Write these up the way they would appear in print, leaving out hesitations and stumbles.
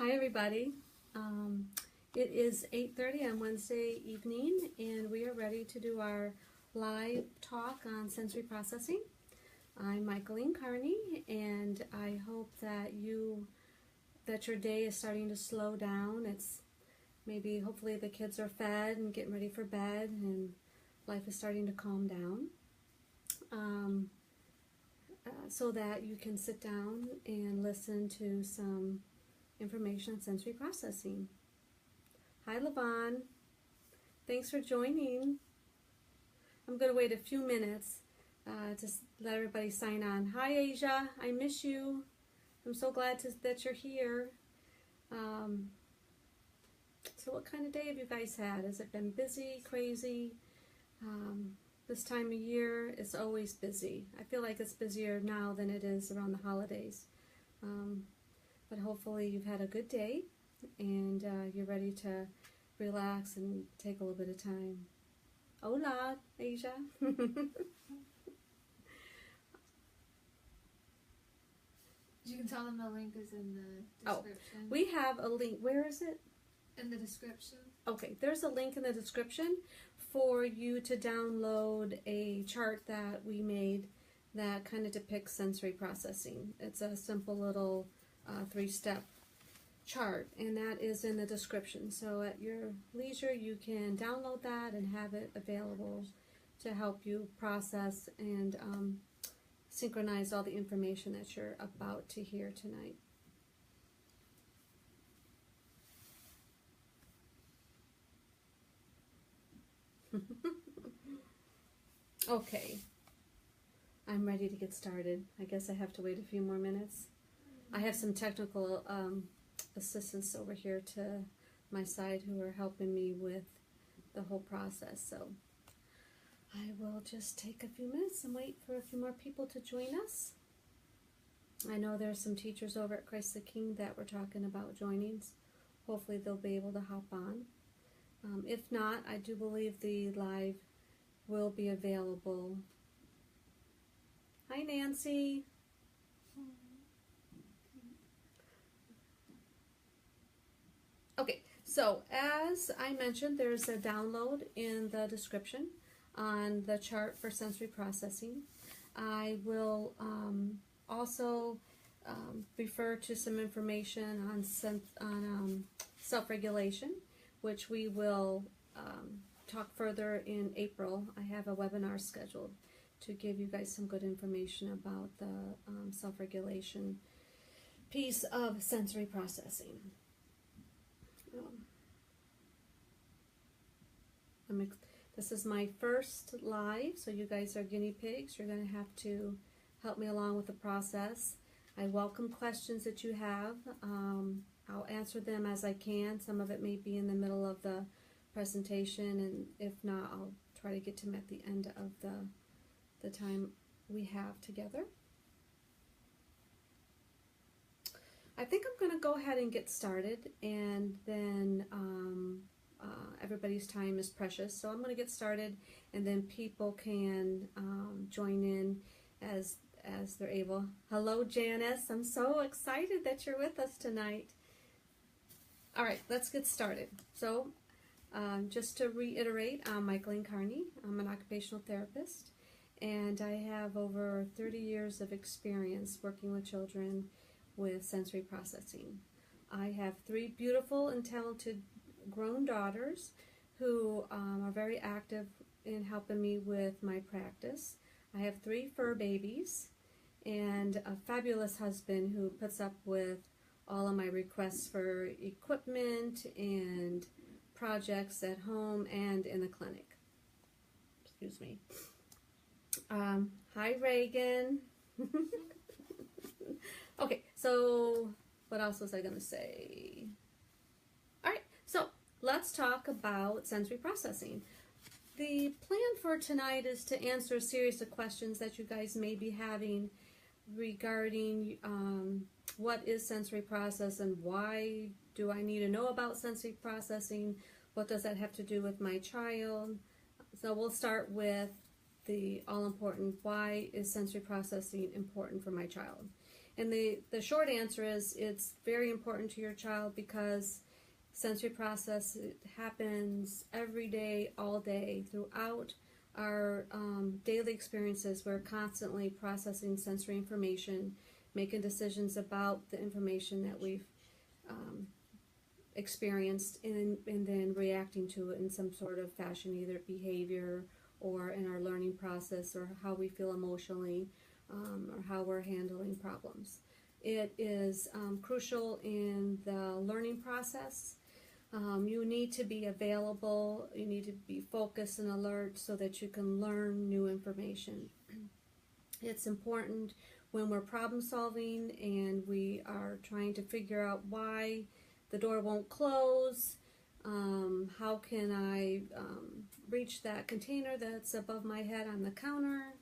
Hi everybody. It is 8:30 on Wednesday evening and we are ready to do our live talk on sensory processing. I'm Michaeline Carney and I hope that your day is starting to slow down. It's maybe hopefully the kids are fed and getting ready for bed and life is starting to calm down. So that you can sit down and listen to some information on sensory processing. Hi Levon, thanks for joining. I'm going to wait a few minutes to let everybody sign on. Hi Asia, I miss you. I'm so glad that you're here. So what kind of day have you guys had? Has it been busy, crazy? This time of year is always busy. I feel like it's busier now than it is around the holidays. But hopefully you've had a good day and you're ready to relax and take a little bit of time. Hola, Asia. You can tell them the link is in the description. We have a link. Where is it? In the description. Okay, there's a link in the description for you to download a chart that we made that kind of depicts sensory processing. It's a simple little 3-step chart, and that is in the description. So at your leisure, you can download that and have it available to help you process and synchronize all the information that you're about to hear tonight. Okay, I'm ready to get started. I guess I have to wait a few more minutes. I have some technical assistants over here to my side who are helping me with the whole process. So I will just take a few minutes and wait for a few more people to join us. I know there's some teachers over at Christ the King that were talking about joining. Hopefully they'll be able to hop on. If not, I do believe the live will be available. Hi Nancy. Okay, so as I mentioned, there's a download in the description on the chart for sensory processing. I will also refer to some information on self-regulation, which we will talk further in April. I have a webinar scheduled to give you guys some good information about the self-regulation piece of sensory processing. This is my first live, so you guys are guinea pigs. You're going to have to help me along with the process. I welcome questions that you have. I'll answer them as I can. Some of it may be in the middle of the presentation, and if not, I'll try to get to them at the end of the time we have together. I think I'm going to go ahead and get started, and then everybody's time is precious, so I'm going to get started, and then people can join in as they're able. Hello Janice, I'm so excited that you're with us tonight. Alright, let's get started. So just to reiterate, I'm Michaeline Carney. I'm an occupational therapist, and I have over 30 years of experience working with children with sensory processing. I have 3 beautiful and talented grown daughters who are very active in helping me with my practice. I have 3 fur babies and a fabulous husband who puts up with all of my requests for equipment and projects at home and in the clinic. Excuse me. Hi Reagan. Okay, so what else was I going to say? Alright, so let's talk about sensory processing. The plan for tonight is to answer a series of questions that you guys may be having regarding what is sensory processing, why do I need to know about sensory processing, what does that have to do with my child. So we'll start with the all-important, why is sensory processing important for my child? And the short answer is it's very important to your child because sensory process, it happens every day, all day, throughout our daily experiences. We're constantly processing sensory information, making decisions about the information that we've experienced, and then reacting to it in some sort of fashion, either behavior or in our learning process, or how we feel emotionally, or how we're handling problems. It is crucial in the learning process. You need to be available, you need to be focused and alert so that you can learn new information. It's important when we're problem solving and we are trying to figure out why the door won't close. How can I reach that container that's above my head on the counter?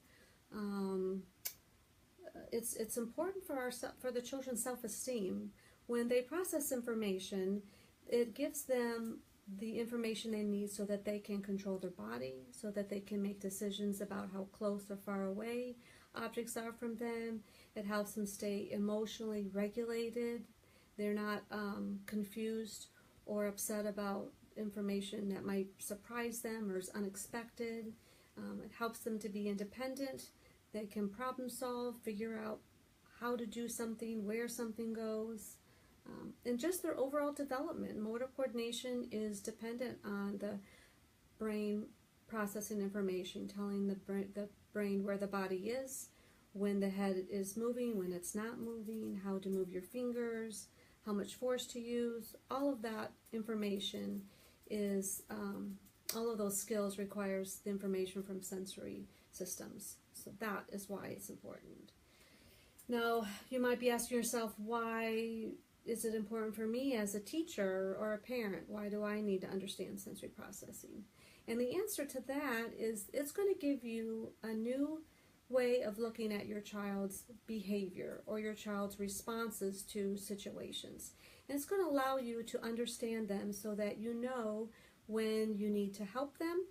It's important for the children's self-esteem. When they process information, it gives them the information they need so that they can control their body, so that they can make decisions about how close or far away objects are from them. It helps them stay emotionally regulated. They're not confused or upset about information that might surprise them or is unexpected. It helps them to be independent. They can problem solve, figure out how to do something, where something goes, and just their overall development. Motor coordination is dependent on the brain processing information, telling the brain where the body is, when the head is moving, when it's not moving, how to move your fingers, how much force to use. All of that information is, all of those skills requires the information from sensory systems. So that is why it's important. Now, you might be asking yourself, why is it important for me as a teacher or a parent? Why do I need to understand sensory processing? And the answer to that is it's going to give you a new way of looking at your child's behavior or your child's responses to situations. And it's going to allow you to understand them so that you know when you need to help them,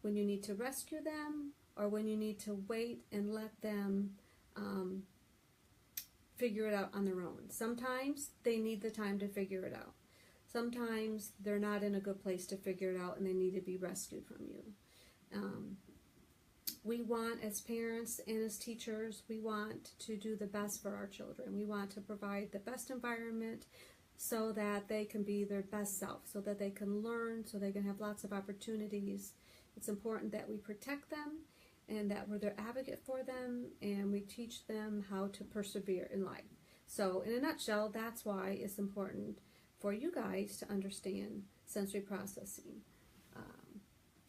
when you need to rescue them, or when you need to wait and let them figure it out on their own. Sometimes they need the time to figure it out. Sometimes they're not in a good place to figure it out and they need to be rescued from you. We want, as parents and as teachers, we want to do the best for our children. We want to provide the best environment so that they can be their best self, so that they can learn, so they can have lots of opportunities. It's important that we protect them and that we're their advocate for them, and we teach them how to persevere in life. So in a nutshell, that's why it's important for you guys to understand sensory processing.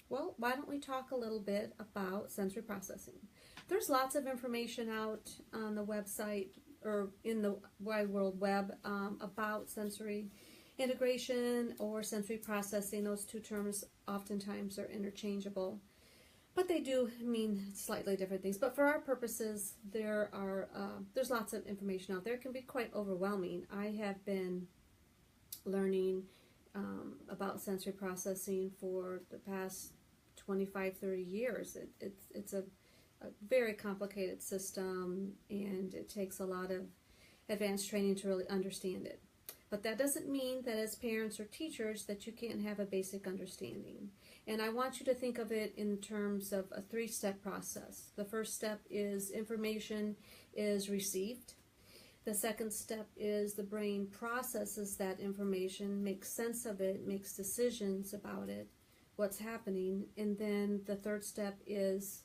Well, why don't we talk a little bit about sensory processing? There's lots of information out on the website or in the wide world web about sensory integration or sensory processing. Those two terms oftentimes are interchangeable, but they do mean slightly different things. But for our purposes, there's lots of information out there. It can be quite overwhelming. I have been learning about sensory processing for the past 25-30 years. It's a very complicated system, and it takes a lot of advanced training to really understand it. But that doesn't mean that as parents or teachers that you can't have a basic understanding. And I want you to think of it in terms of a three-step process. The first step is information is received. The second step is the brain processes that information, makes sense of it, makes decisions about it, what's happening. And then the third step is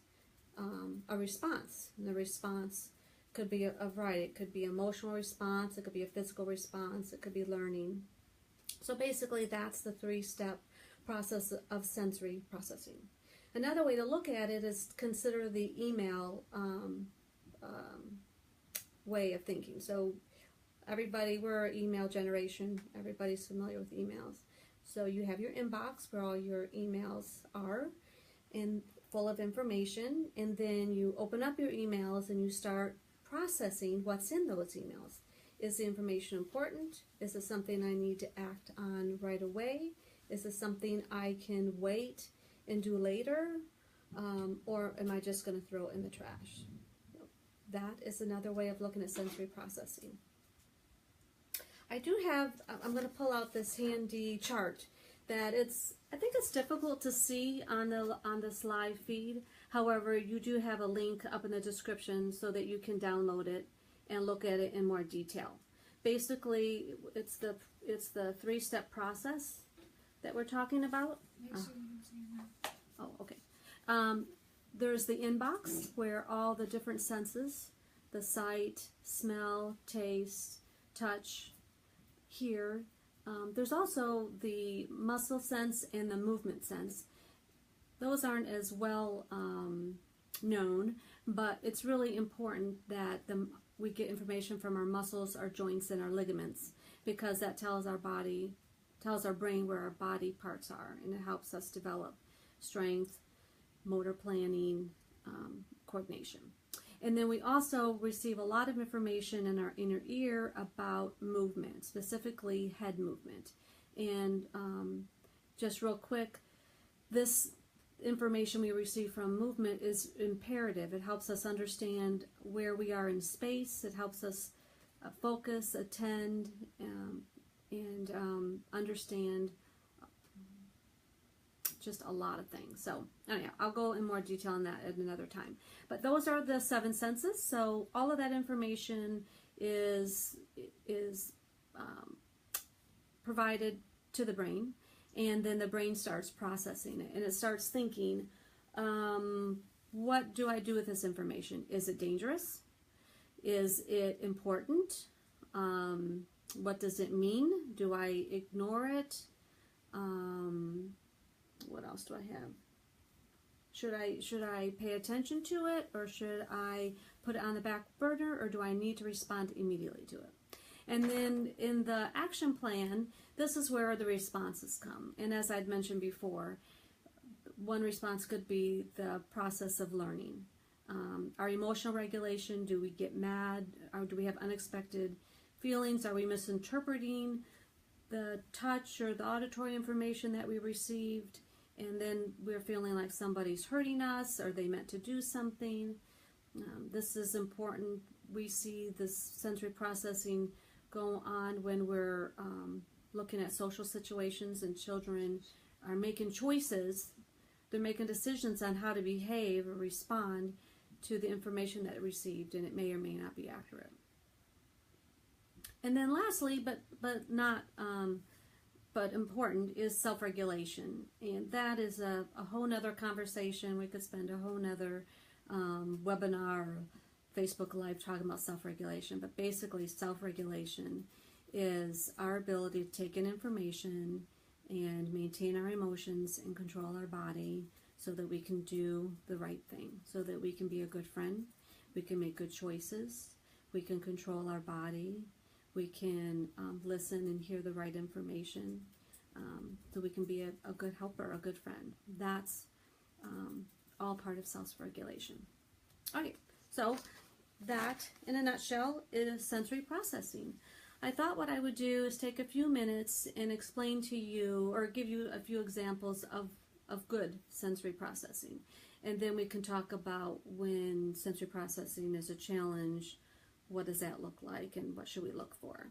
a response. And the response could be a variety. It could be emotional response, it could be a physical response, it could be learning. So basically that's the three-step process of sensory processing. Another way to look at it is consider the email way of thinking. So we're an email generation. Everybody's familiar with emails. So you have your inbox where all your emails are and full of information, and then you open up your emails and you start processing what's in those emails. Is the information important? Is it something I need to act on right away? Is it something I can wait and do later? Or am I just going to throw it in the trash? that is another way of looking at sensory processing. I do have, I'm going to pull out this handy chart that I think it's difficult to see on this live feed. However, you do have a link up in the description so that you can download it and look at it in more detail. Basically, it's the 3-step process that we're talking about. Make sure you can see that. Oh, okay. There's the inbox where all the different senses, the sight, smell, taste, touch, hear. There's also the muscle sense and the movement sense. Those aren't as well known, but it's really important that we get information from our muscles, our joints, and our ligaments, because that tells our brain where our body parts are, and it helps us develop strength, motor planning, coordination. And then we also receive a lot of information in our inner ear about movement, specifically head movement. And just real quick, this information we receive from movement is imperative. It helps us understand where we are in space. It helps us focus, attend, and understand just a lot of things. So anyhow, I'll go in more detail on that at another time. But those are the 7 senses. So all of that information is provided to the brain, and then the brain starts processing it, and it starts thinking, what do I do with this information? Is it dangerous? Is it important? What does it mean? Do I ignore it? What else do I have? Should I pay attention to it, or should I put it on the back burner, or do I need to respond immediately to it? And then in the action plan, this is where the responses come. And as I'd mentioned before, one response could be the process of learning. Our emotional regulation, do we get mad, or do we have unexpected feelings? Are we misinterpreting the touch or the auditory information that we received? And then we're feeling like somebody's hurting us, or they meant to do something. This is important. We see this sensory processing go on when we're looking at social situations, and children are making choices. They're making decisions on how to behave or respond to the information that they received, and it may or may not be accurate. And then lastly, but important, is self-regulation. And that is a whole nother conversation. We could spend a whole nother webinar or Facebook Live talking about self-regulation. But basically, self-regulation is our ability to take in information and maintain our emotions and control our body so that we can do the right thing, so that we can be a good friend, we can make good choices, we can control our body, we can listen and hear the right information, so we can be a good helper, a good friend. That's all part of self-regulation. Okay, so that, in a nutshell, is sensory processing. I thought what I would do is take a few minutes and explain to you, or give you a few examples of good sensory processing. And then we can talk about when sensory processing is a challenge, what does that look like, and what should we look for?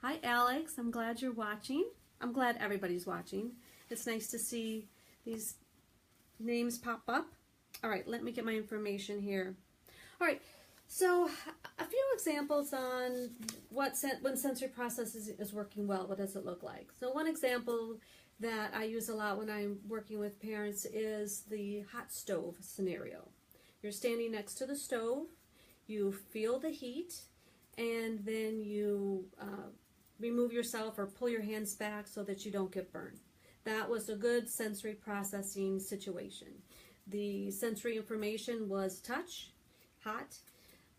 Hi Alex, I'm glad you're watching. I'm glad everybody's watching. It's nice to see these names pop up. All right, let me get my information here. All right, so a few examples on when sensory processing is working well, what does it look like? So one example that I use a lot when I'm working with parents is the hot stove scenario. You're standing next to the stove, you feel the heat, and then you remove yourself or pull your hands back so that you don't get burned. That was a good sensory processing situation. The sensory information was touch, hot,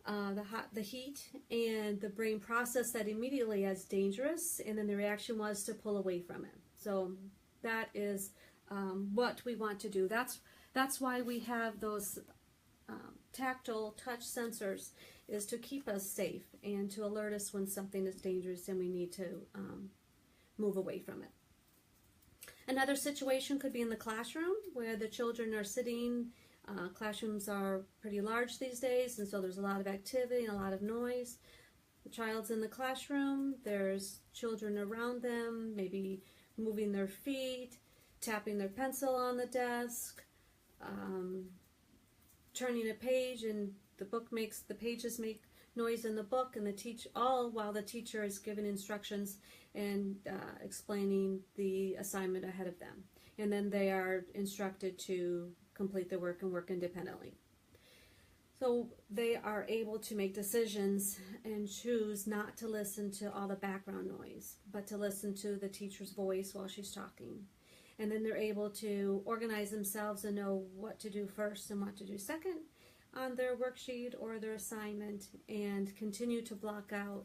the heat, and the brain processed that immediately as dangerous, and then the reaction was to pull away from it. So that is what we want to do. That's why we have those tactile touch sensors, is to keep us safe and to alert us when something is dangerous and we need to move away from it. Another situation could be in the classroom where the children are sitting Classrooms are pretty large these days, and so there's a lot of activity and a lot of noise. The child's in the classroom, there's children around them, maybe moving their feet, tapping their pencil on the desk, turning a page, and the pages make noise in the book, and all while the teacher is giving instructions and explaining the assignment ahead of them. And then they are instructed to complete their work and work independently. So they are able to make decisions and choose not to listen to all the background noise, but to listen to the teacher's voice while she's talking. And then they're able to organize themselves and know what to do first and what to do second on their worksheet or their assignment, and continue to block out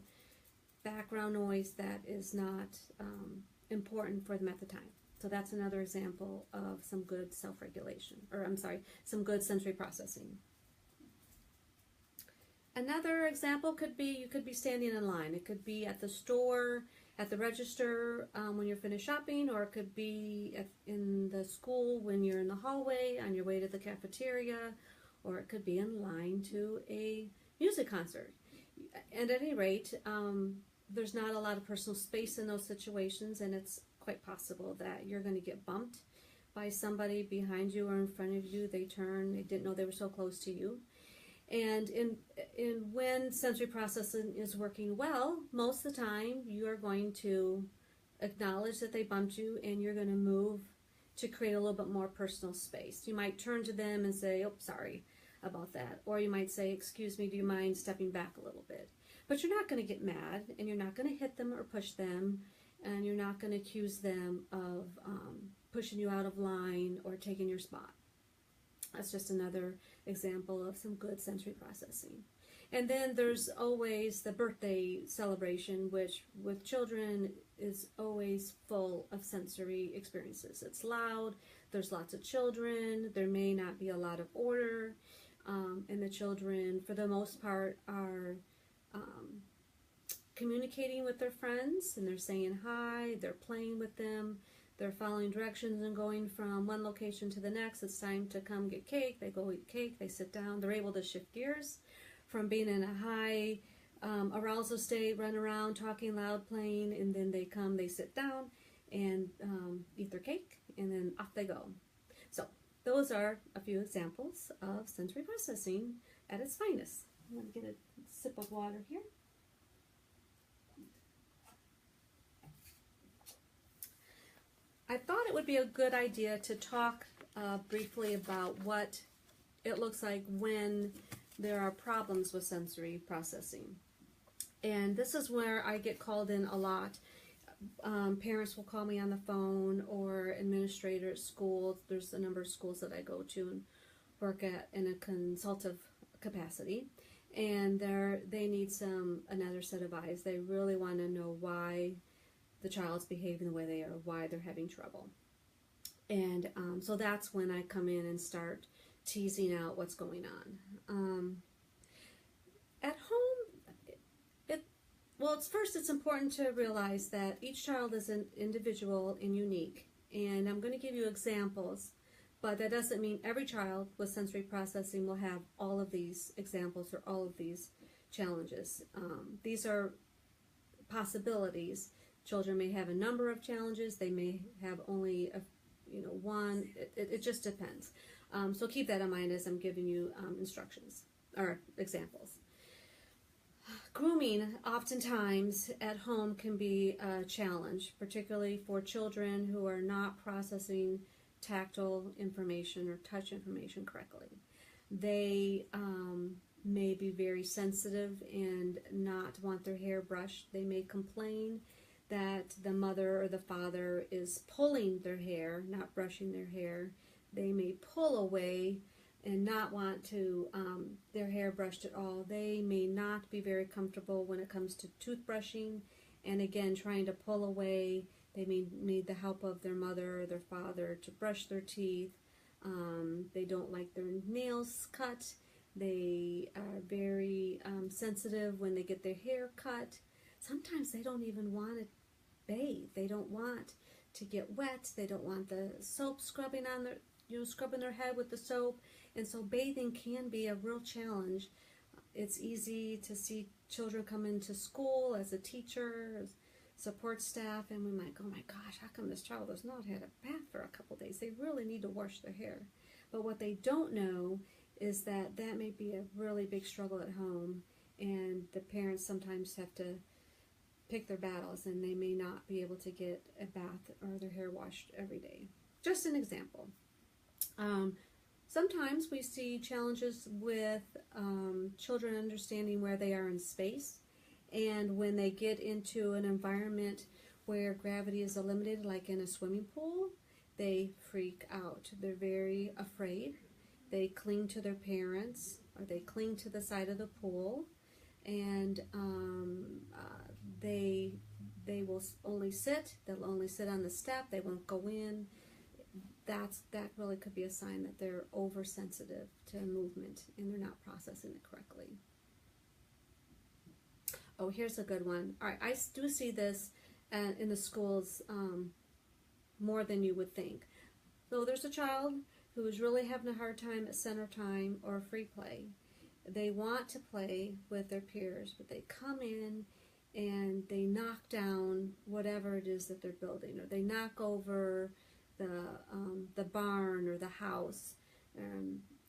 background noise that is not important for them at the time. So that's another example of some good self-regulation, some good sensory processing. Another example could be, you could be standing in line. It could be at the store, at the register when you're finished shopping, or it could be in the school when you're in the hallway on your way to the cafeteria, or it could be in line to a music concert. And at any rate, there's not a lot of personal space in those situations, and it's quite possible that you're going to get bumped by somebody behind you or in front of you. They didn't know they were so close to you. And when sensory processing is working well, most of the time you are going to acknowledge that they bumped you, and you're going to move to create a little bit more personal space. You might turn to them and say, "Oh, sorry about that," or you might say, "Excuse me, do you mind stepping back a little bit?" But you're not going to get mad, and you're not going to hit them or push them, and you're not going to accuse them of pushing you out of line or taking your spot. That's just another example of some good sensory processing. And then there's always the birthday celebration, which with children is always full of sensory experiences. It's loud, there's lots of children, there may not be a lot of order, and the children, for the most part, are communicating with their friends, and they're saying hi, they're playing with them, they're following directions and going from one location to the next. It's time to come get cake. They go eat cake, they sit down. They're able to shift gears from being in a high arousal state, run around, talking loud, playing, and then they sit down and eat their cake, and then off they go. So those are a few examples of sensory processing at its finest. I'm going to get a sip of water here. I thought it would be a good idea to talk briefly about what it looks like when there are problems with sensory processing. And this is where I get called in a lot. Parents will call me on the phone, or administrator at schools. There's a number of schools that I go to and work at in a consultative capacity. And they need another set of eyes. They really want to know why the child's behaving the way they are, why they're having trouble. And so that's when I come in and start teasing out what's going on. At home, it's important to realize that each child is an individual and unique. And I'm going to give you examples, but that doesn't mean every child with sensory processing will have all of these examples or all of these challenges. These are possibilities. Children may have a number of challenges. They may have only one. It just depends. So keep that in mind as I'm giving you instructions or examples. Grooming oftentimes at home can be a challenge, particularly for children who are not processing tactile information or touch information correctly. They may be very sensitive and not want their hair brushed. They may complain that the mother or the father is pulling their hair, not brushing their hair. They may pull away and not want to their hair brushed at all. They may not be very comfortable when it comes to toothbrushing, and again, trying to pull away. They may need the help of their mother or their father to brush their teeth. They don't like their nails cut. They are very sensitive when they get their hair cut. Sometimes they don't even want to bathe. They don't want to get wet. They don't want the soap scrubbing on scrubbing their head with the soap. And so bathing can be a real challenge. It's easy to see children come into school as a teacher, as support staff, and we might go, oh my gosh, how come this child has not had a bath for a couple days? They really need to wash their hair. But what they don't know is that that may be a really big struggle at home, and the parents sometimes have to pick their battles, and they may not be able to get a bath or their hair washed every day. Just an example. Sometimes we see challenges with children understanding where they are in space, and when they get into an environment where gravity is eliminated, like in a swimming pool, they freak out. They're very afraid. They cling to their parents, or they cling to the side of the pool, and they will only sit. They'll only sit on the step. They won't go in. That really could be a sign that they're oversensitive to movement and they're not processing it correctly. Oh, here's a good one. All right, I do see this in the schools more than you would think. So there's a child who is really having a hard time at center time or free play. They want to play with their peers, but they come in and they knock down whatever it is that they're building, or they knock over the barn or the house.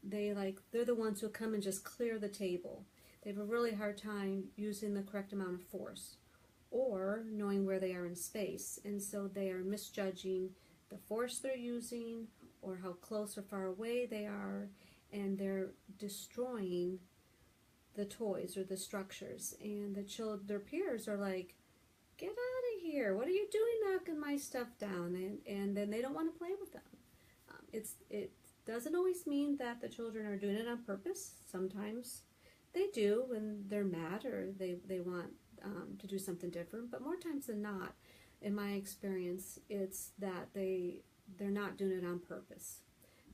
They're the ones who come and just clear the table. They have a really hard time using the correct amount of force or knowing where they are in space, and so they are misjudging the force they're using or how close or far away they are, and they're destroying the toys or the structures, and their peers are like, get out of here, what are you doing knocking my stuff down? And then they don't want to play with them. It doesn't always mean that the children are doing it on purpose. Sometimes they do when they're mad or they want to do something different, but more times than not, in my experience, it's that they're not doing it on purpose.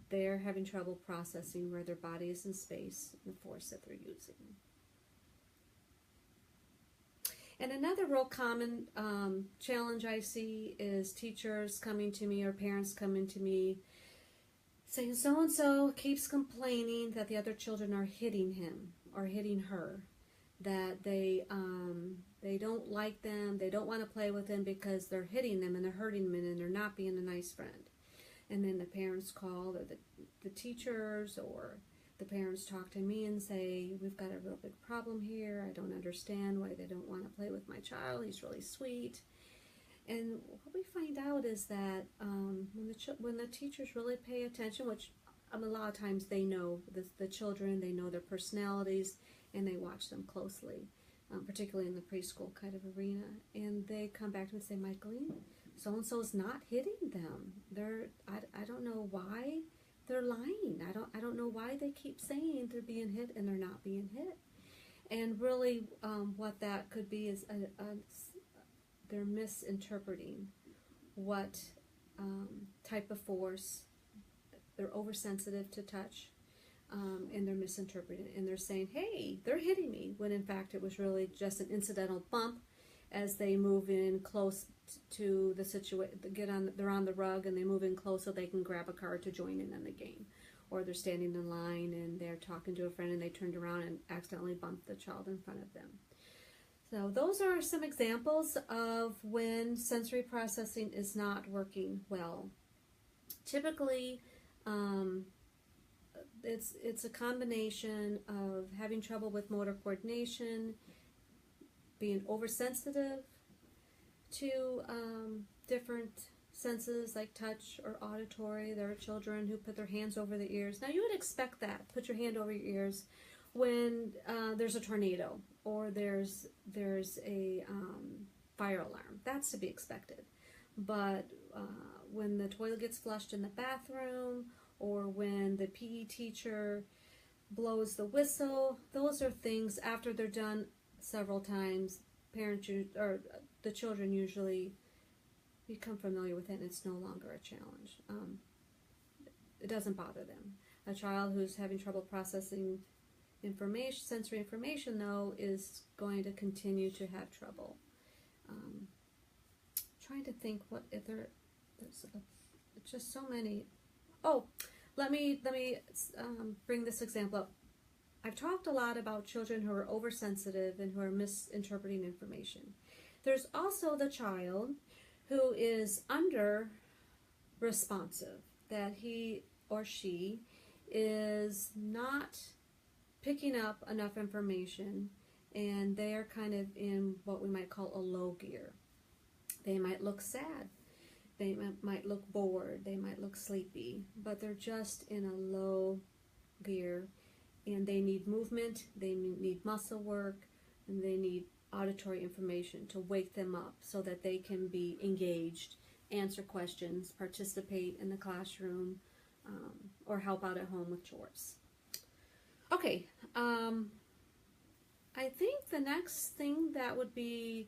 They're having trouble processing where their body is in space and the force that they're using. And another real common challenge I see is teachers coming to me or parents coming to me saying so-and-so keeps complaining that the other children are hitting him or hitting her, that they don't like them, they don't want to play with them because they're hitting them and they're hurting them and they're not being a nice friend. And then the parents call, or the teachers or the parents talk to me and say, we've got a real big problem here. I don't understand why they don't want to play with my child. He's really sweet. And what we find out is that when the teachers really pay attention, which a lot of times they know the children, they know their personalities, and they watch them closely, particularly in the preschool kind of arena. And they come back to me and say, Michaeline, so-and-so is not hitting them. I don't know why they're lying. I don't know why they keep saying they're being hit and they're not being hit. And really what that could be is they're misinterpreting what type of force. They're oversensitive to touch, and they're misinterpreting it. And they're saying, hey, they're hitting me, when in fact it was really just an incidental bump as they move in close to the situation. They're on the rug and they move in close so they can grab a card to join in on the game. Or they're standing in line and they're talking to a friend and they turned around and accidentally bumped the child in front of them. So those are some examples of when sensory processing is not working well. Typically, it's a combination of having trouble with motor coordination, being oversensitive to different senses like touch or auditory. There are children who put their hands over their ears. Now you would expect that, put your hand over your ears when there's a tornado or there's a fire alarm. That's to be expected. But when the toilet gets flushed in the bathroom, or when the PE teacher blows the whistle, those are things after they're done several times. Parents or the children usually become familiar with it, and it's no longer a challenge. It doesn't bother them. A child who's having trouble processing sensory information, though, is going to continue to have trouble. Trying to think there's just so many. Oh, let me bring this example up. I've talked a lot about children who are oversensitive and who are misinterpreting information. There's also the child who is under responsive, that he or she is not picking up enough information, and they are kind of in what we might call a low gear. They might look sad, they might look bored, they might look sleepy, but they're just in a low gear, and they need movement, they need muscle work, and they need auditory information to wake them up so that they can be engaged, answer questions, participate in the classroom, or help out at home with chores. Okay, I think the next thing that would be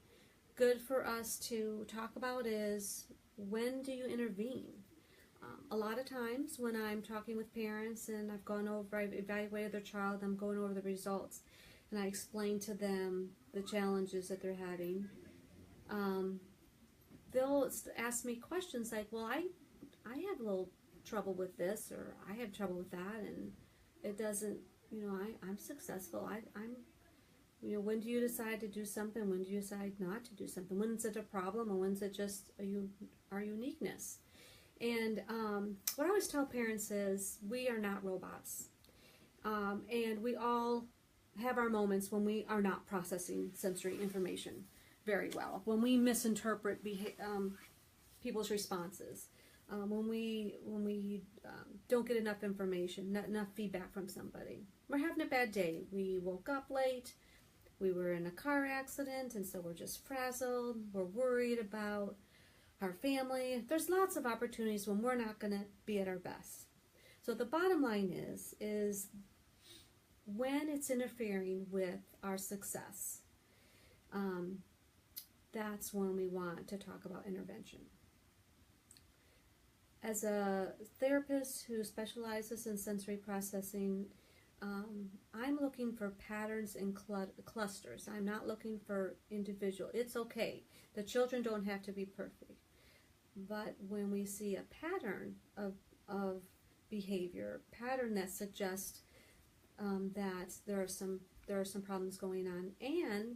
good for us to talk about is, when do you intervene? A lot of times when I'm talking with parents and I've evaluated their child, I'm going over the results, and I explain to them the challenges that they're having, they'll ask me questions like, well, I have a little trouble with this, or I have trouble with that, and it doesn't, I'm successful. I'm when do you decide to do something? When do you decide not to do something? When is it a problem, or when is it just our uniqueness? And what I always tell parents is, we are not robots, and we all have our moments when we are not processing sensory information very well, when we misinterpret people's responses, when we don't get enough information, not enough feedback from somebody. We're having a bad day. We woke up late. We were in a car accident, and so we're just frazzled. We're worried about our family. There's lots of opportunities when we're not going to be at our best. So the bottom line is when it's interfering with our success, that's when we want to talk about intervention. As a therapist who specializes in sensory processing, I'm looking for patterns and clusters. I'm not looking for individual. It's okay. The children don't have to be perfect. But when we see a pattern of behavior, pattern that suggests that there are some problems going on, and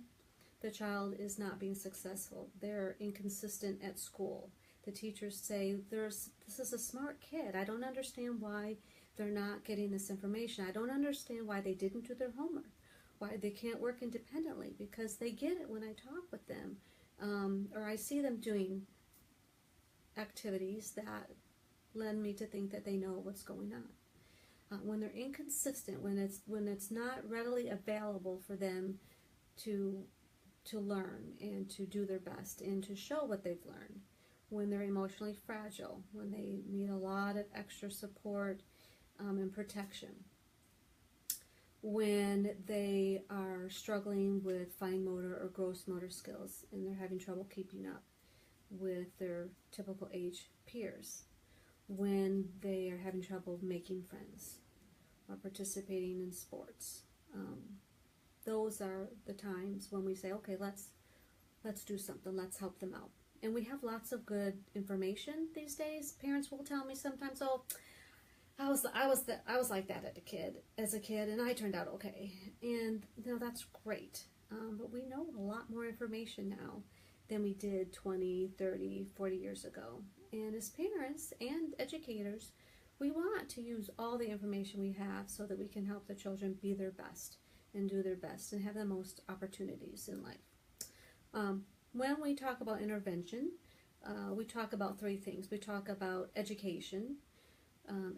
the child is not being successful, they're inconsistent at school. The teachers say, this is a smart kid. I don't understand why they're not getting this information. I don't understand why they didn't do their homework, why they can't work independently, because they get it when I talk with them, or I see them doing activities that lend me to think that they know what's going on. When they're inconsistent, when it's not readily available for them to learn and to do their best and to show what they've learned, when they're emotionally fragile, when they need a lot of extra support and protection, when they are struggling with fine motor or gross motor skills and they're having trouble keeping up with their typical age peers, when they are having trouble making friends or participating in sports. Those are the times when we say, okay, let's do something, let's help them out. And we have lots of good information these days. Parents will tell me sometimes, oh, I was like that as a kid, and I turned out okay. And that's great. But we know a lot more information now than we did 20, 30, 40 years ago. And as parents and educators, we want to use all the information we have so that we can help the children be their best and do their best and have the most opportunities in life. When we talk about intervention, we talk about three things. We talk about education,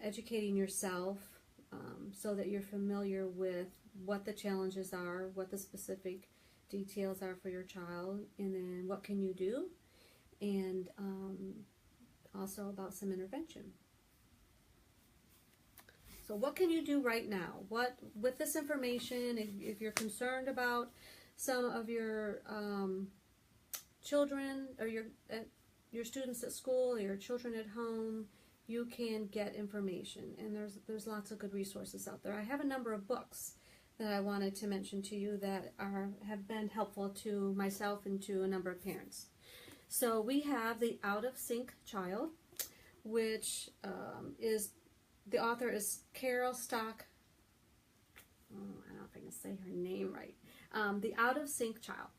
educating yourself so that you're familiar with what the challenges are, what the specific details are for your child, and then what can you do, and also about some intervention. So what can you do right now? What with this information, if you're concerned about some of your children or your students at school or your children at home, you can get information, and there's lots of good resources out there. I have a number of books that I wanted to mention to you that have been helpful to myself and to a number of parents. So we have The Out of Sync Child, which is The author is Carol Stock. Oh, I don't know if I can say her name right. The Out of Sync Child.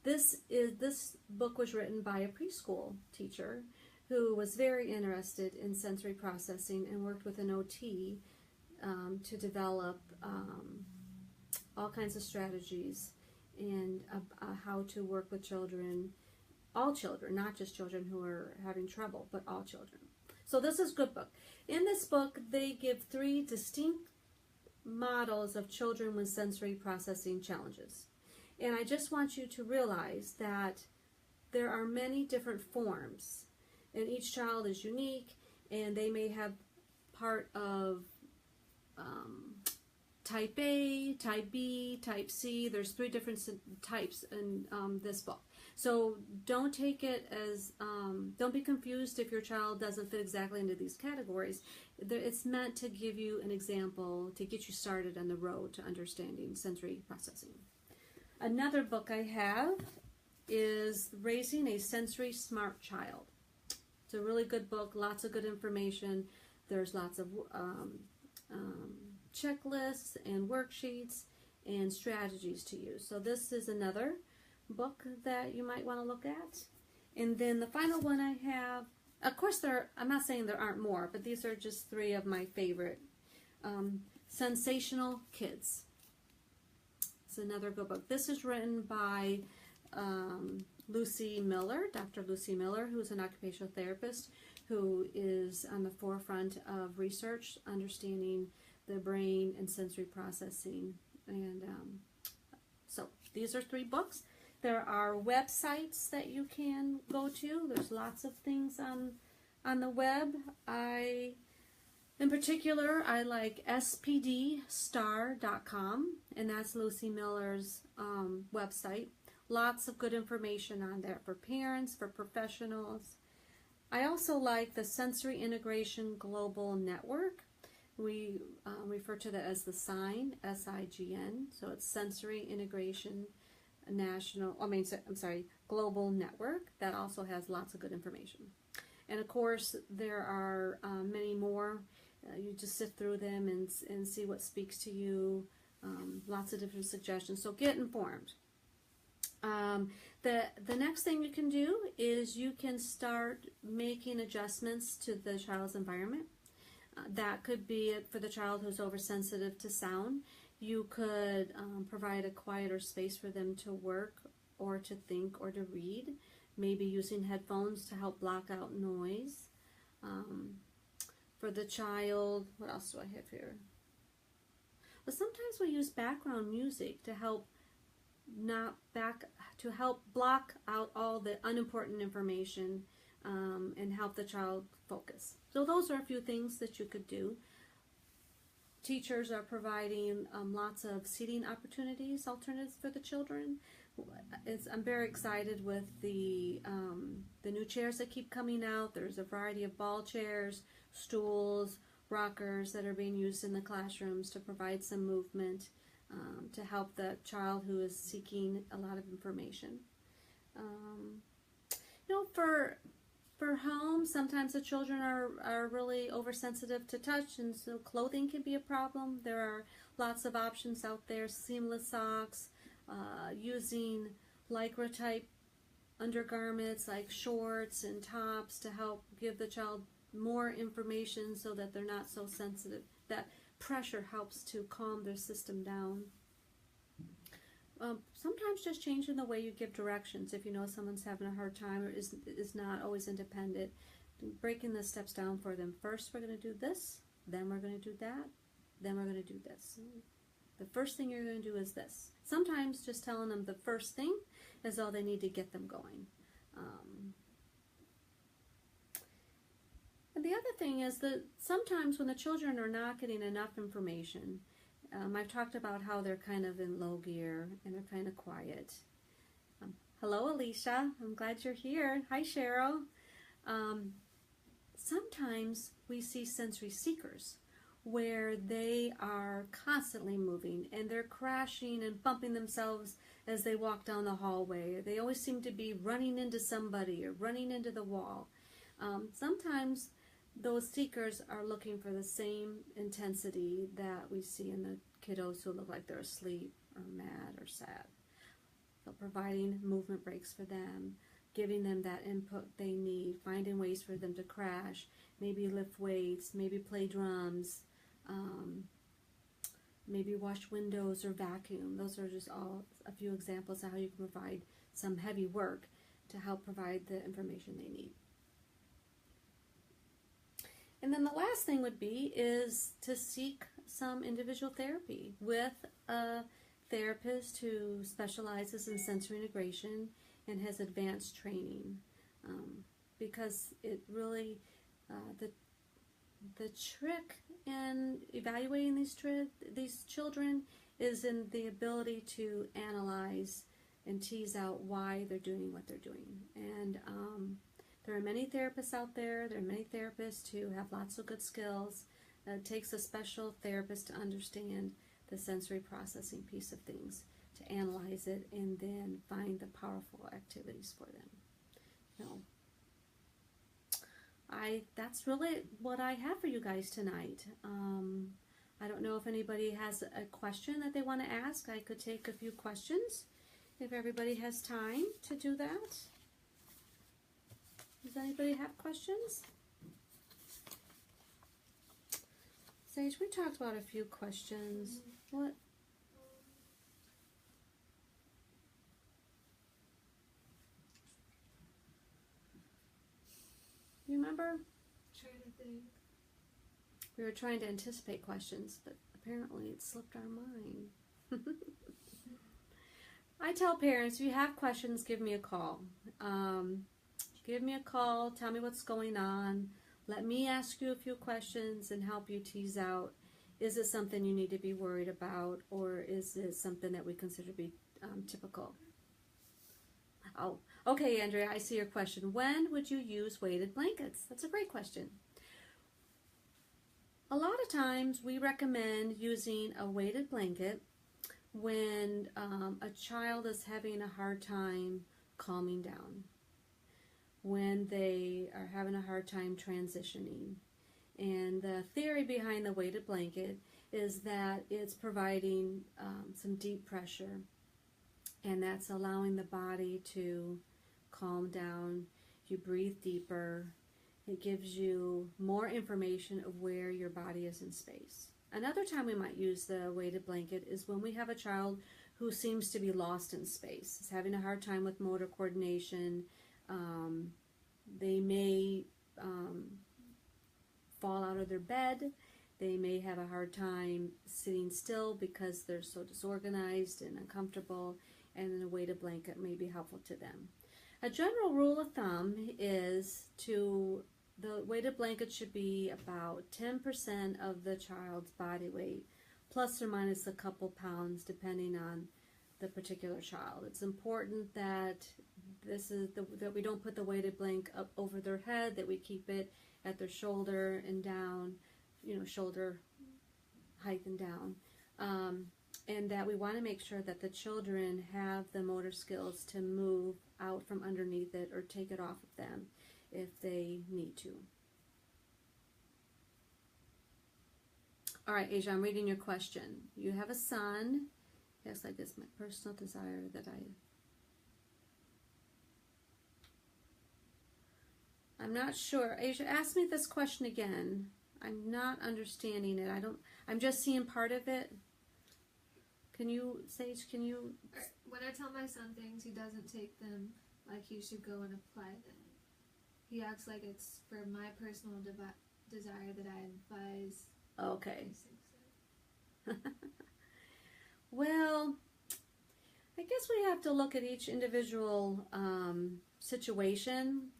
This book was written by a preschool teacher who was very interested in sensory processing and worked with an OT to develop all kinds of strategies and how to work with children, all children, not just children who are having trouble, but all children. So this is a good book. In this book, they give 3 distinct models of children with sensory processing challenges. And I just want you to realize that there are many different forms, and each child is unique, and they may have part of type A, type B, type C. There's 3 different types in this book. So don't take it as, don't be confused if your child doesn't fit exactly into these categories. It's meant to give you an example to get you started on the road to understanding sensory processing. Another book I have is Raising a Sensory Smart Child. It's a really good book, lots of good information. There's lots of checklists and worksheets and strategies to use. So this is another book that you might want to look at. And then the final one I have, of course I'm not saying there aren't more, but these are just 3 of my favorite. Sensational Kids. It's another good book. This is written by Lucy Miller, Dr. Lucy Miller, who's an occupational therapist who is on the forefront of research, understanding the brain and sensory processing. And so these are 3 books. There are websites that you can go to. There's lots of things on the web. In particular, I like spdstar.com, and that's Lucy Miller's website. Lots of good information on there for parents, for professionals. I also like the Sensory Integration Global Network. We refer to that as the SIGN, S-I-G-N. So it's Sensory Integration Global Network. That also has lots of good information. And of course, there are many more. You just sift through them and see what speaks to you. Lots of different suggestions. So get informed. The next thing you can do is you can start making adjustments to the child's environment. That could be for the child who's oversensitive to sound. You could provide a quieter space for them to work or to think or to read, maybe using headphones to help block out noise. For the child, what else do I have here? Well, sometimes we use background music to help block out all the unimportant information and help the child focus. So those are a few things that you could do. Teachers are providing lots of seating alternatives for the children. I'm very excited with the new chairs that keep coming out. There's a variety of ball chairs, stools, rockers that are being used in the classrooms to provide some movement to help the child who is seeking a lot of information. For home, sometimes the children are really oversensitive to touch, and so clothing can be a problem. There are lots of options out there, seamless socks, using Lycra type undergarments like shorts and tops to help give the child more information so that they're not so sensitive. That pressure helps to calm their system down. Sometimes just changing the way you give directions if you know someone's having a hard time or is not always independent. Breaking the steps down for them. First we're going to do this, then we're going to do that, then we're going to do this. The first thing you're going to do is this. Sometimes just telling them the first thing is all they need to get them going. And the other thing is that sometimes when the children are not getting enough information, I've talked about how they're kind of in low gear and they're kind of quiet. Hello, Alicia. I'm glad you're here. Hi, Cheryl. Sometimes we see sensory seekers where they are constantly moving and they're crashing and bumping themselves as they walk down the hallway. They always seem to be running into somebody or running into the wall. Sometimes those seekers are looking for the same intensity that we see in the kiddos who look like they're asleep or mad or sad. So providing movement breaks for them, giving them that input they need, finding ways for them to crash, maybe lift weights, maybe play drums, maybe wash windows or vacuum. Those are just all a few examples of how you can provide some heavy work to help provide the information they need. And then the last thing would be is to seek some individual therapy with a therapist who specializes in sensory integration and has advanced training, because it really, the trick in evaluating these children is in the ability to analyze and tease out why they're doing what they're doing. And there are many therapists out there. There are many therapists who have lots of good skills. It takes a special therapist to understand the sensory processing piece of things, to analyze it, and then find the powerful activities for them. So, that's really what I have for you guys tonight. I don't know if anybody has a question that they want to ask. I could take a few questions if everybody has time to do that. Does anybody have questions? Sage, we talked about a few questions. What? You remember? Trying to think. We were trying to anticipate questions, but apparently it slipped our mind. I tell parents, if you have questions, give me a call. Give me a call, tell me what's going on. Let me ask you a few questions and help you tease out, is it something you need to be worried about, or is it something that we consider to be typical? Oh, okay, Andrea, I see your question. When would you use weighted blankets? That's a great question. A lot of times we recommend using a weighted blanket when a child is having a hard time calming down, when they are having a hard time transitioning. And the theory behind the weighted blanket is that it's providing some deep pressure, and that's allowing the body to calm down. You breathe deeper. It gives you more information of where your body is in space. Another time we might use the weighted blanket is when we have a child who seems to be lost in space, is having a hard time with motor coordination. They may fall out of their bed. They may have a hard time sitting still because they're so disorganized and uncomfortable, and then a weighted blanket may be helpful to them. A general rule of thumb is the weighted blanket should be about 10% of the child's body weight, plus or minus a couple pounds depending on the particular child. It's important that that we don't put the weighted blanket up over their head, that we keep it at their shoulder and down, shoulder height and down, and that we want to make sure that the children have the motor skills to move out from underneath it or take it off of them if they need to. All right, Asia, I'm reading your question. You have a son. Yes, like it's my personal desire that I'm not sure. Asia, ask me this question again. I'm not understanding it. I'm just seeing part of it. Sage, When I tell my son things, he doesn't take them like he should go and apply them. He acts like it's for my personal desire that I advise. Okay. Well, I guess we have to look at each individual situation.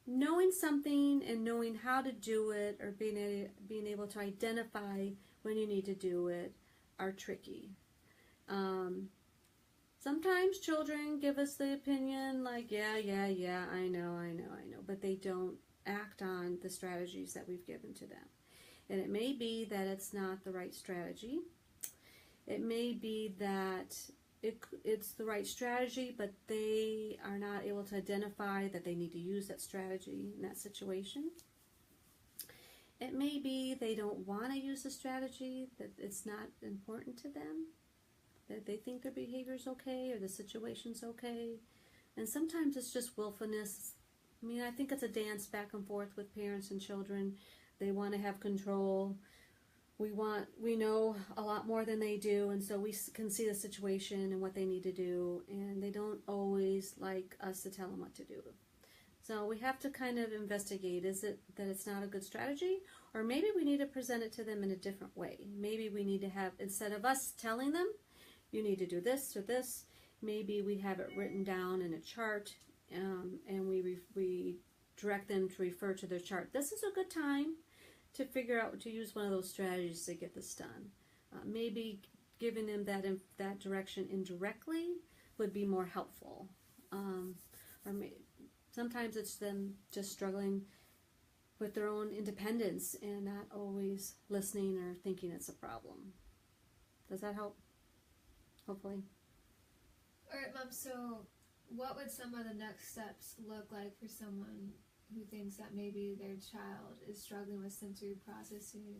Knowing something and knowing how to do it, or being able to identify when you need to do it, are tricky. Sometimes children give us the opinion like, yeah, I know, but they don't act on the strategies that we've given to them. And it may be that it's not the right strategy. It may be that it's the right strategy, but they are not able to identify that they need to use that strategy in that situation. It may be they don't want to use the strategy, that it's not important to them, that they think their behavior is okay or the situation's okay. And sometimes it's just willfulness. I mean, I think it's a dance back and forth with parents and children. They want to have control. We know a lot more than they do, and so we can see the situation and what they need to do, and they don't always like us to tell them what to do. So we have to kind of investigate, is it that it's not a good strategy, or maybe we need to present it to them in a different way. Maybe we need to have, instead of us telling them, you need to do this or this, maybe we have it written down in a chart, and we direct them to refer to their chart. This is a good time to figure out to use one of those strategies to get this done. Maybe giving them that direction indirectly would be more helpful. Sometimes it's them just struggling with their own independence and not always listening or thinking it's a problem. Does that help? Hopefully. Alright, Mom, so what would some of the next steps look like for someone who thinks that maybe their child is struggling with sensory processing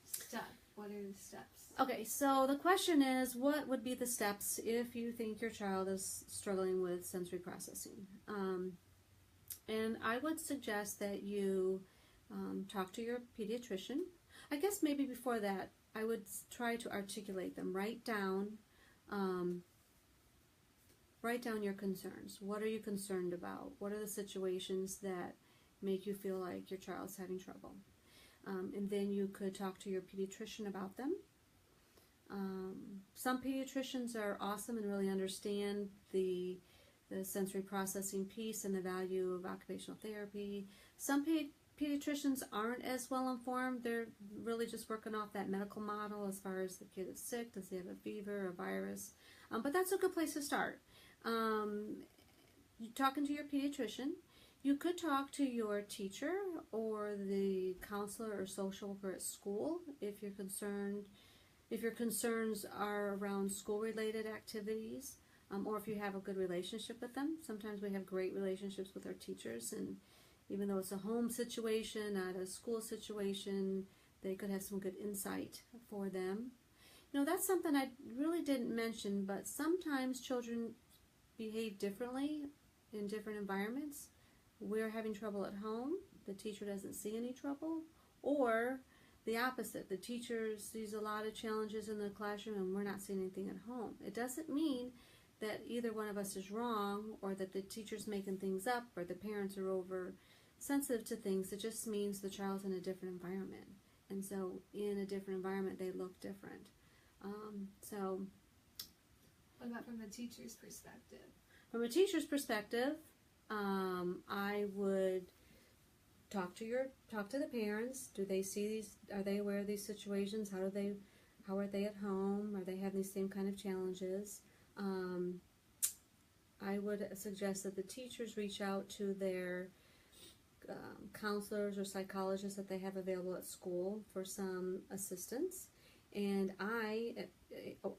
stuff? What are the steps? Okay, so the question is, what would be the steps if you think your child is struggling with sensory processing? And I would suggest that you talk to your pediatrician. I guess maybe before that, I would try to articulate them. Write down your concerns. What are you concerned about? What are the situations that make you feel like your child's having trouble? And then you could talk to your pediatrician about them. Some pediatricians are awesome and really understand the sensory processing piece and the value of occupational therapy. Some pediatricians aren't as well informed. They're really just working off that medical model as far as the kid is sick, does he have a fever, a virus. But that's a good place to start. Talking to your pediatrician. You could talk to your teacher or the counselor or social worker at school if you're concerned. If your concerns are around school-related activities, or if you have a good relationship with them. Sometimes we have great relationships with our teachers, and even though it's a home situation, not a school situation, they could have some good insight for them. That's something I really didn't mention, but sometimes children behave differently in different environments. We're having trouble at home, the teacher doesn't see any trouble, or the opposite, the teacher sees a lot of challenges in the classroom and we're not seeing anything at home. It doesn't mean that either one of us is wrong, or that the teacher's making things up, or the parents are over sensitive to things. It just means the child's in a different environment, and so in a different environment they look different. What about from the teacher's perspective? From a teacher's perspective, I would talk to the parents. Do they see these? Are they aware of these situations? How are they at home? Are they having these same kind of challenges? I would suggest that the teachers reach out to their counselors or psychologists that they have available at school for some assistance. And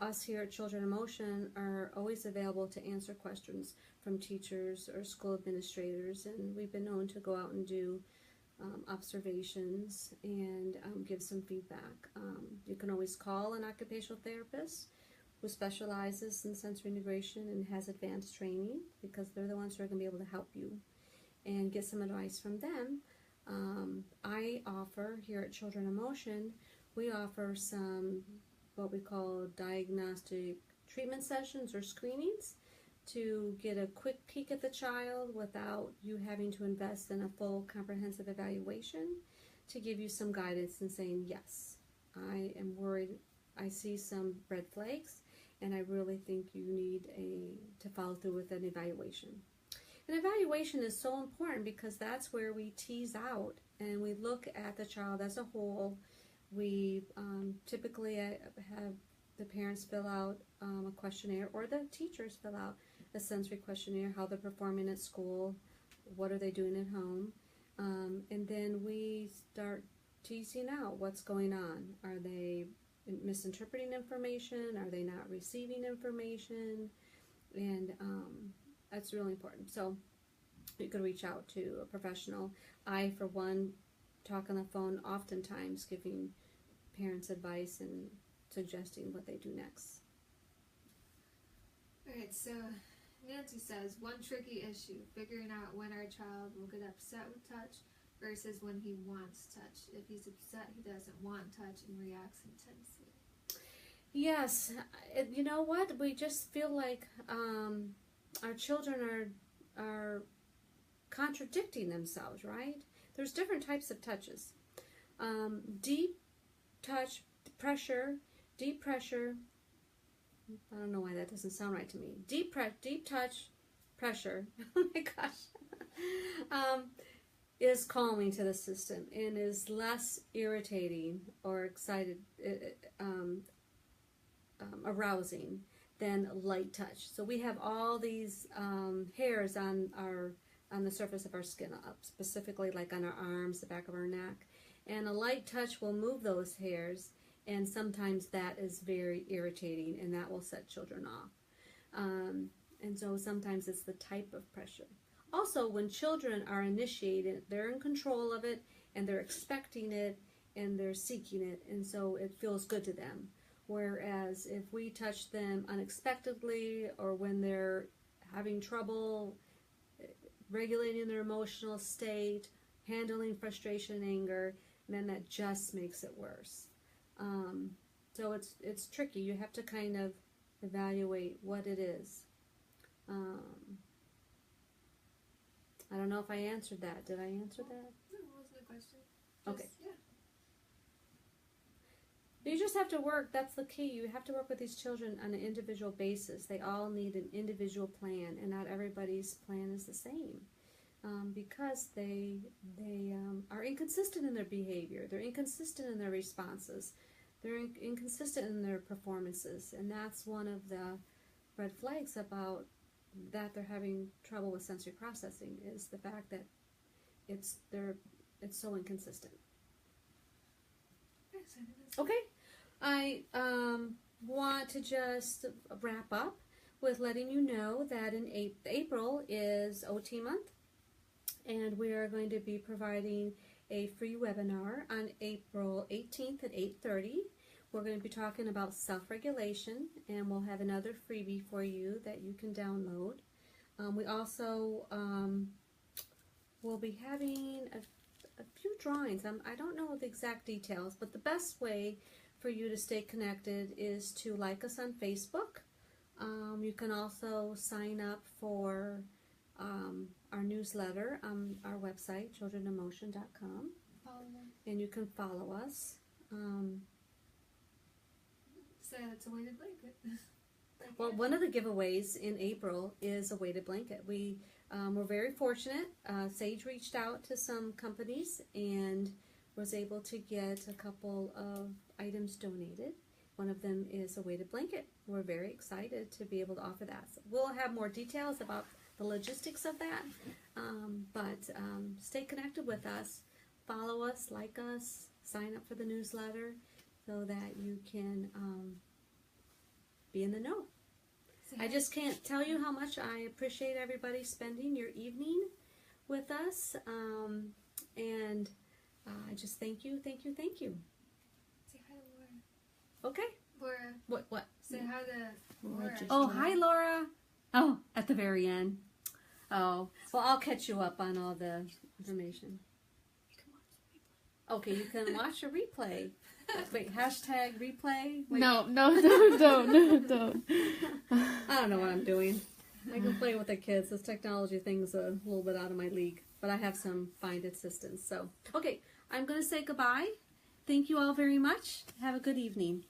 us here at Children in Motion are always available to answer questions from teachers or school administrators, and we've been known to go out and do observations and give some feedback. You can always call an occupational therapist who specializes in sensory integration and has advanced training, because they're the ones who are going to be able to help you and get some advice from them. I offer here at Children in Motion, we offer some what we call diagnostic treatment sessions or screenings to get a quick peek at the child without you having to invest in a full comprehensive evaluation, to give you some guidance and saying, yes, I am worried, I see some red flags, and I really think you need to follow through with an evaluation. An evaluation is so important because that's where we tease out and we look at the child as a whole. We typically have the parents fill out a questionnaire, or the teachers fill out a sensory questionnaire, how they're performing at school, what are they doing at home, and then we start teasing out what's going on. Are they misinterpreting information? Are they not receiving information? And that's really important. So you could reach out to a professional. I, for one, talk on the phone oftentimes, giving parents advice and suggesting what they do next. Alright, so Nancy says, one tricky issue, figuring out when our child will get upset with touch versus when he wants touch. If he's upset, he doesn't want touch and reacts intensely. Yes, you know what? We just feel like our children are contradicting themselves, right? There's different types of touches. Deep touch, pressure, deep pressure. I don't know why that doesn't sound right to me. Deep touch, pressure. Oh my gosh. Is calming to the system and is less irritating or arousing than light touch. So we have all these hairs on the surface of our skin, specifically like on our arms, the back of our neck, and a light touch will move those hairs, and sometimes that is very irritating, and that will set children off. And so sometimes it's the type of pressure. Also, when children are initiated, they're in control of it, and they're expecting it, and they're seeking it, and so it feels good to them. Whereas if we touch them unexpectedly, or when they're having trouble regulating their emotional state, handling frustration and anger, then that just makes it worse. So it's tricky. You have to kind of evaluate what it is. I don't know if I answered that. Did I answer that? No, it wasn't a question. Okay. Yeah. You just have to work. That's the key. You have to work with these children on an individual basis. They all need an individual plan, and not everybody's plan is the same, because they are inconsistent in their behavior. They're inconsistent in their responses. They're inconsistent in their performances, and that's one of the red flags about that they're having trouble with sensory processing, is the fact that it's so inconsistent. Okay, I want to just wrap up with letting you know that in April is OT month, and we are going to be providing a free webinar on April 18th at 8:30. We're going to be talking about self-regulation, and we'll have another freebie for you that you can download. We also will be having a few drawings. I don't know the exact details, but the best way for you to stay connected is to like us on Facebook. You can also sign up for our newsletter on our website, childrenemotion.com, and you can follow us. So it's a weighted blanket. Well, one of the giveaways in April is a weighted blanket. We're very fortunate. Sage reached out to some companies and was able to get a couple of items donated. One of them is a weighted blanket. We're very excited to be able to offer that. So we'll have more details about the logistics of that, but stay connected with us. Follow us, like us, sign up for the newsletter so that you can be in the know. I just can't tell you how much I appreciate everybody spending your evening with us, and I just thank you. Say hi to Laura. Okay. Laura. What? Say hi to Laura. Oh, hi, Laura. Oh, at the very end. Oh, well, I'll catch you up on all the information. Okay, you can watch a replay. Wait, hashtag replay? Wait. No, don't. I don't know what I'm doing. I can play with the kids. This technology thing's a little bit out of my league, but I have some fine assistance. So, okay, I'm going to say goodbye. Thank you all very much. Have a good evening.